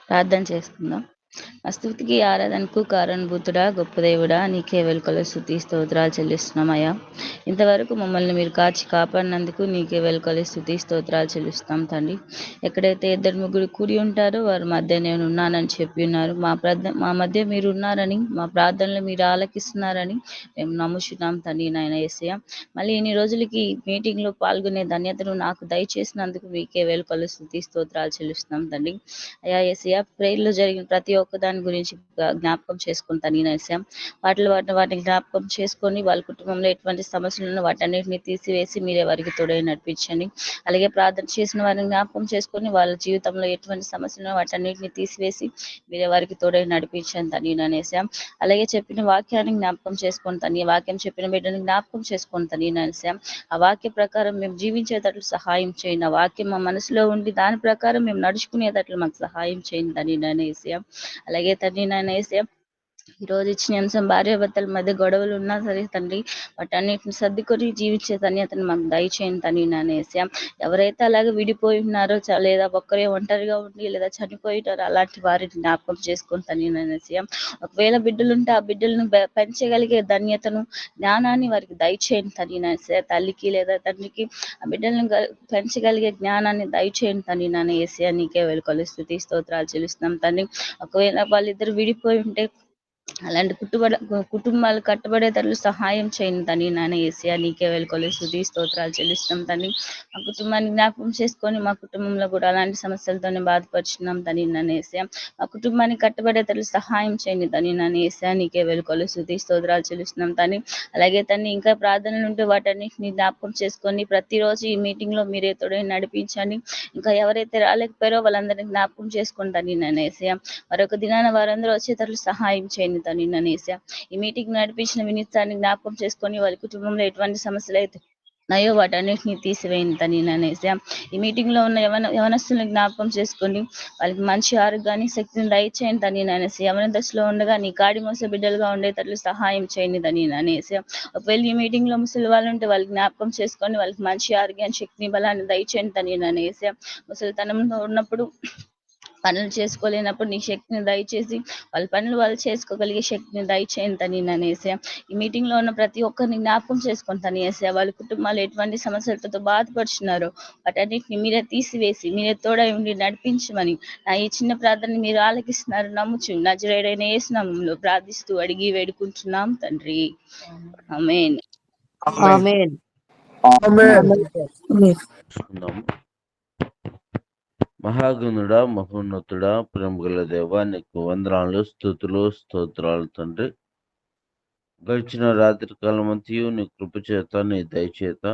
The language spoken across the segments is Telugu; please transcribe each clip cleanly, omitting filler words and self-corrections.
ప్రార్థన చేసుకుందాం. మా స్తుతికి ఆరాధనకు కారణభూతుడా గొప్ప దేవుడా నీకే వెలుకల స్తుతి స్తోత్రాలు చెల్లిస్తున్నామయ్యా. ఇంతవరకు మమ్మల్ని మీరు కాచి కాపాడినందుకు నీకే వెలుకల స్తుతి స్తోత్రాలు చెల్లిస్తాం తండ్రి. ఎక్కడైతే ఇద్దరు ముగ్గురు కూడి ఉంటారో వారి మధ్య నేను ఉన్నానని చెప్పి ఉన్నారు. మా మధ్య మీరు ఉన్నారని, మా ప్రార్థనలు మీరు ఆలకిస్తున్నారని మేము నమ్ముచున్నాం తండ్రి నాయన యేసయ్య. మళ్ళీ ఇన్ని రోజులకి మీటింగ్ లో పాల్గొనే ధన్యతను నాకు దయచేసినందుకు మీకే వెలుకల స్తుతి స్తోత్రాలు చెల్లిస్తున్నాం తండ్రి. అయా యేసయ్య, ప్రేయర్లో జరిగిన ప్రతి ఒక్క దాని గురించి జ్ఞాపకం చేసుకుంటాను నేను యేసయ్య. వాటిని జ్ఞాపకం చేసుకొని వాళ్ళ కుటుంబంలో ఎటువంటి సమస్యలు ఉన్నా వాటన్నిటిని తీసివేసి మీరే వారికి తోడై నడిపించండి. అలాగే ప్రార్థన చేసిన వారిని జ్ఞాపకం చేసుకొని వాళ్ళ జీవితంలో ఎటువంటి సమస్యలు ఉన్నా వాటన్నిటిని తీసివేసి మీరే వారికి తోడై నడిపించండి తండ్రి నేను యేసయ్య. అలాగే చెప్పిన వాక్యాన్ని జ్ఞాపకం చేసుకొని తండ్రి, వాక్యం చెప్పిన బిడ్డని జ్ఞాపకం చేసుకొని తండ్రి నేను యేసయ్య. ఆ వాక్య ప్రకారం మేము జీవించేటట్లు సహాయం చేయండి. ఆ వాక్యం మా మనసులో ఉండి దాని ప్రకారం మేము నడుచుకునేటట్లు మాకు సహాయం చేయండి తండ్రి నాయన యేసయ్య. అలాగే తండ్రి నాయన యేసయ్య, ఈ రోజు ఇచ్చిన అంశం భార్యాభర్తల మధ్య గొడవలు ఉన్నా సరే తండ్రి, వాటన్నిటిని సర్దుకొని జీవించే ధన్యతను మాకు దయచేయండి తండ్రి నాయన యేసయ్య. ఎవరైతే అలాగే విడిపోయి ఉన్నారో లేదా ఒక్కరే ఒంటరిగా ఉండి లేదా చనిపోయినారో అలాంటి వారిని జ్ఞాపకం చేసుకొని తండ్రి నాయన యేసయ్య. ఒకవేళ బిడ్డలుంటే ఆ బిడ్డలను పెంచగలిగే ధన్యతను, జ్ఞానాన్ని వారికి దయచేయండి తండ్రి నాయన యేసయ్య. తల్లికి లేదా తండ్రికి ఆ బిడ్డలను పెంచగలిగే జ్ఞానాన్ని దయచేయండి తండ్రి నాయన యేసయ్య. నీకే వెలుకలు స్తుతి స్తోత్రాలు చెల్లిస్తున్నాం తండ్రి. ఒకవేళ వాళ్ళిద్దరు విడిపోయి ఉంటే అలాంటి కుటుంబాలు కట్టబడేటట్లు సహాయం చేయండి తండ్రి నాయన యేసయ్య. నీకే వెలుకలు స్తుతి స్తోత్రాలు చెల్లిస్తాం తండ్రి. మా కుటుంబాన్ని జ్ఞాపకం చేసుకొని మా కుటుంబంలో కూడా అలాంటి సమస్యలతోనే బాధపడుచున్నాం తండ్రి నాయన యేసయ్య. మా కుటుంబాన్ని కట్టబడేటట్లు సహాయం చేయండి తండ్రి నాయన యేసయ్య. నీకే వెలుకలు స్తుతి స్తోత్రాలు చెల్లిస్తున్నాం తండ్రి. అలాగే తండ్రి ఇంకా ప్రార్థనలు ఉంటే వాటన్నిటిని జ్ఞాపకం చేసుకొని ప్రతిరోజు ఈ మీటింగ్ లో మీరే తోడై నడిపించండి. ఇంకా ఎవరైతే రాలేకపోయారో వాళ్ళందరినీ జ్ఞాపకం చేసుకొని తండ్రి నాయన యేసయ్య. మరొక దినాన వారందరూ వచ్చేటట్లు సహాయం చేయండి తండ్రి నాయన యేసయ్య. ఈ మీటింగ్ నడిపించిన వినీతాన్ని జ్ఞాపకం చేసుకొని వాళ్ళ కుటుంబంలో ఎటువంటి సమస్యలు అయితే ఉన్నాయో వాటన్నిటిని తీసివేయండి తండ్రి నాయన యేసయ్య. ఈ మీటింగ్ లో ఉన్న యవనస్తులను జ్ఞాపకం చేసుకొని వాళ్ళకి మంచి ఆరోగ్యాన్ని, శక్తిని దయచేయండి తండ్రి నాయన యేసయ్య. యవన దశలో ఉండగా నీ కాడి మోసే బిడ్డలుగా ఉండేటట్లు సహాయం చేయండి తండ్రి నాయన యేసయ్య. ఒకవేళ ఈ మీటింగ్ లో ముసలి వాళ్ళు ఉంటే వాళ్ళకి జ్ఞాపకం చేసుకొని వాళ్ళకి మంచి ఆరోగ్యాన్ని, శక్తిని, బలాన్ని దయచేయండి తండ్రి నాయన యేసయ్య. ముసలితనంలో ఉన్నప్పుడు పనులు చేసుకోలేనప్పుడు నీ శక్తిని దయచేసి వాళ్ళ పనులు వాళ్ళు చేసుకోగలిగే శక్తిని దయచేయండి తండ్రి నాయన యేసయ్య. ఈ మీటింగ్ లో ఉన్న ప్రతి ఒక్కరిని జ్ఞాపకం చేసుకొని తండ్రి యేసయ్య. వాళ్ళ కుటుంబాలు ఎటువంటి సమస్యలతో బాధపడుచున్నారో వాటన్నిటిని మీరే తీసివేసి మీరే తోడై ఉండి నడిపించమని నా ఈ చిన్న ప్రార్థన మీరు ఆలకిస్తున్నారు నమ్ముచు నజరేయుడైన యేసు నామములో ప్రార్థిస్తూ అడిగి వేడుకుంటున్నాం తండ్రి. ఆమేన్. ఆమేన్. ఆమేన్. ఆమేన్. చేసుకుందాము. మహాగణుడా, మహోన్నతుడా, ప్రేమగల దేవా, నీకు వందనాలు, స్తుతులు, స్తోత్రాలు తండ్రి. గడిచిన రాత్రి కాలం అంతయు నీ కృప చేత, నీ దయచేత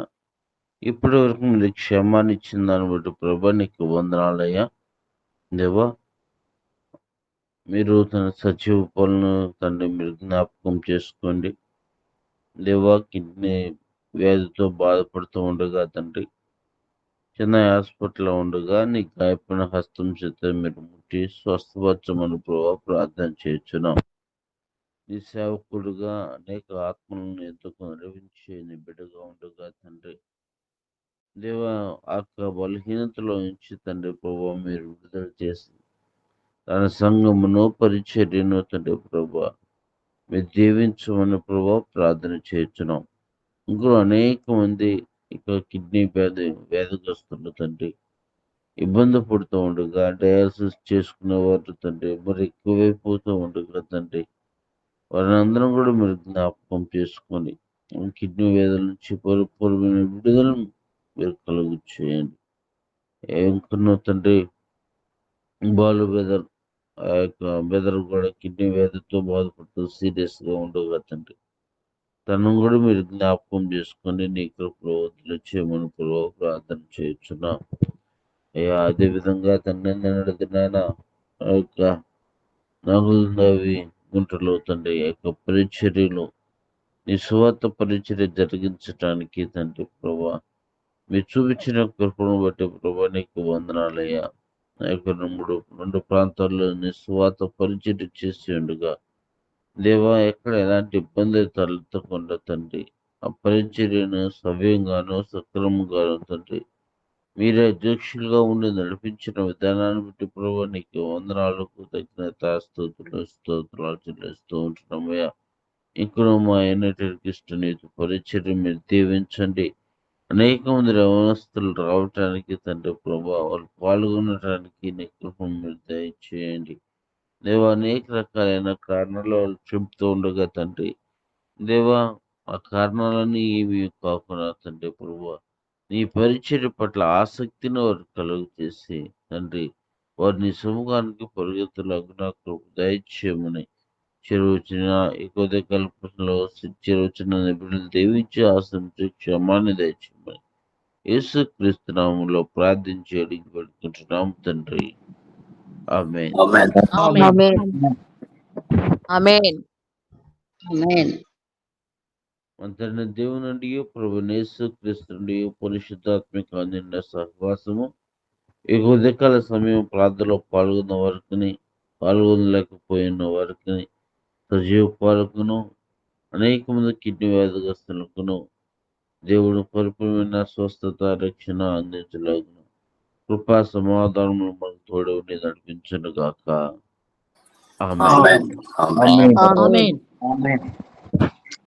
ఇప్పటి వరకు నీ క్షేమాన్ని ఇచ్చిన దాన్ని బట్టి ప్రభా నీకు వందనాలయ్యా. దేవా, మీరు తన సజీవ పనులను తండ్రి మీరు జ్ఞాపకం చేసుకోండి. దేవా, కిడ్నీ వ్యాధితో బాధపడుతూ ఉండగా తండ్రి చెన్నై హాస్పిటల్లో ఉండగా నీ గాయపడిన హస్తం చేత మీరు ముట్టి స్వస్థపరచమని ప్రభావ ప్రార్థన చేయించున్నాం. నీ సేవకుడుగా అనేక ఆత్మలను ఎంతో నడిపించే నీ బిడ్డగా ఉండగా తండ్రి దేవ ఆ బలహీనతలో నుంచి తండ్రి ప్రభావ మీరు విడుదల చేసి తన సంఘమును పరిచర్యను తండ్రి ప్రభావ మీరు దీవించమని ప్రభావ ప్రార్థన చేయించున్నాం. ఇంకో అనేక మంది ఇక కిడ్నీ వ్యాధిగ్రస్తులు తండ్రి ఇబ్బంది పడుతూ ఉండగా డయాలసిస్ చేసుకునే వారు తండ్రి మరి ఎక్కువైపోతూ ఉండగా తండ్రి వారిని అందరం కూడా మీరు జ్ఞాపకం చేసుకొని కిడ్నీ వ్యాధుల నుంచి పరిపూర్ణమైన విడుదలను మీరు కలుగు చేయండి. ఏమనుకున్న తండ్రి బాలు బెదర్ ఆ యొక్క బెదర్ కూడా కిడ్నీ వ్యాధితో బాధపడుతూ సీరియస్ గా ఉండగా తండ్రి తనను కూడా మీరు జ్ఞాపకం చేసుకొని నీ కృపలో వదిలి చేయమని ప్రార్థన చేయించున్నాం. అయ్యా అదే విధంగా తండ్రి నడిదినాయన ఆ యొక్క నాగులవి గుంటలో తండ్రి యొక్క పరిచర్యలు నీ సువార్త పరిచర్య జరిగించటానికి తండ్రి ప్రభా మీరు చూపించిన కృపను బట్టి ప్రభా నీకు వందనాలయ్యా. ఆ యొక్క రెండు ప్రాంతాల్లో నీ సువార్త పరిచర్య చేసి ఉండగా దేవా ఎక్కడ ఎలాంటి ఇబ్బంది తలెత్తకుండా తండ్రి ఆ పరిచర్యను సవ్యంగాను సక్రమంగాను తండ్రి మీరే అధ్యక్షులుగా ఉండి నడిపించిన విధానాన్ని బట్టి ప్రభు నీకు వందనాలు కృతజ్ఞత స్తోత్రాలు చెల్లిస్తూ ఉంటున్నామయ్యా. ఇక్కడ మా యునైటెడ్ క్రిస్టియన్ యూత్ పరిచర్య మీరు దీవించండి. అనేక మంది యవనస్తులు రావటానికి తండ్రి ప్రభా వాళ్ళు పాల్గొనడానికి నీ కృపను మీరు దయచేయండి. దేవా అనేక రకాలైన కారణాలు వాళ్ళు చెబుతూ ఉండగా తండ్రి దేవా ఆ కారణాలన్నీ ఏమి కాకుండా తండ్రి ప్రభా నీ పరిచర్య పట్ల ఆసక్తిని వారు కలుగు చేసి తండ్రి వారిని సముఖానికి పరిగెత్తులాగా కృప దయచేయమని చెరువచ్చిన ఎక్కువ కల్పనలో చెరువచ్చిన నిపుణులు దేవించి ఆశ్రమించి క్షమాన్ని దయచేయమని యేసు క్రీస్తు నామములో ప్రార్థించి అడిగి పెడుకుంటున్నాం తండ్రి. ఆమేన్. అంతటి దేవుని నుండి ప్రభువైన యేసు క్రీస్తు నుండి పరిశుద్ధాత్మిక నిండా సహవాసము ఈ ఉదయకాల సమయం ప్రార్థనలో పాల్గొన్న వారికి పాల్గొనలేకపోయిన వారికి సజీవ పాలకును అనేక మంది కిడ్నీ వ్యాధిగ్రస్తులకును దేవుడు పరిపూర్ణమైన స్వస్థత రక్షణ అందించలేగును. కృపా సమాధానము మనకు తోడు ఉండి నడిపించును గాక. ఆమేన్. ఆమేన్.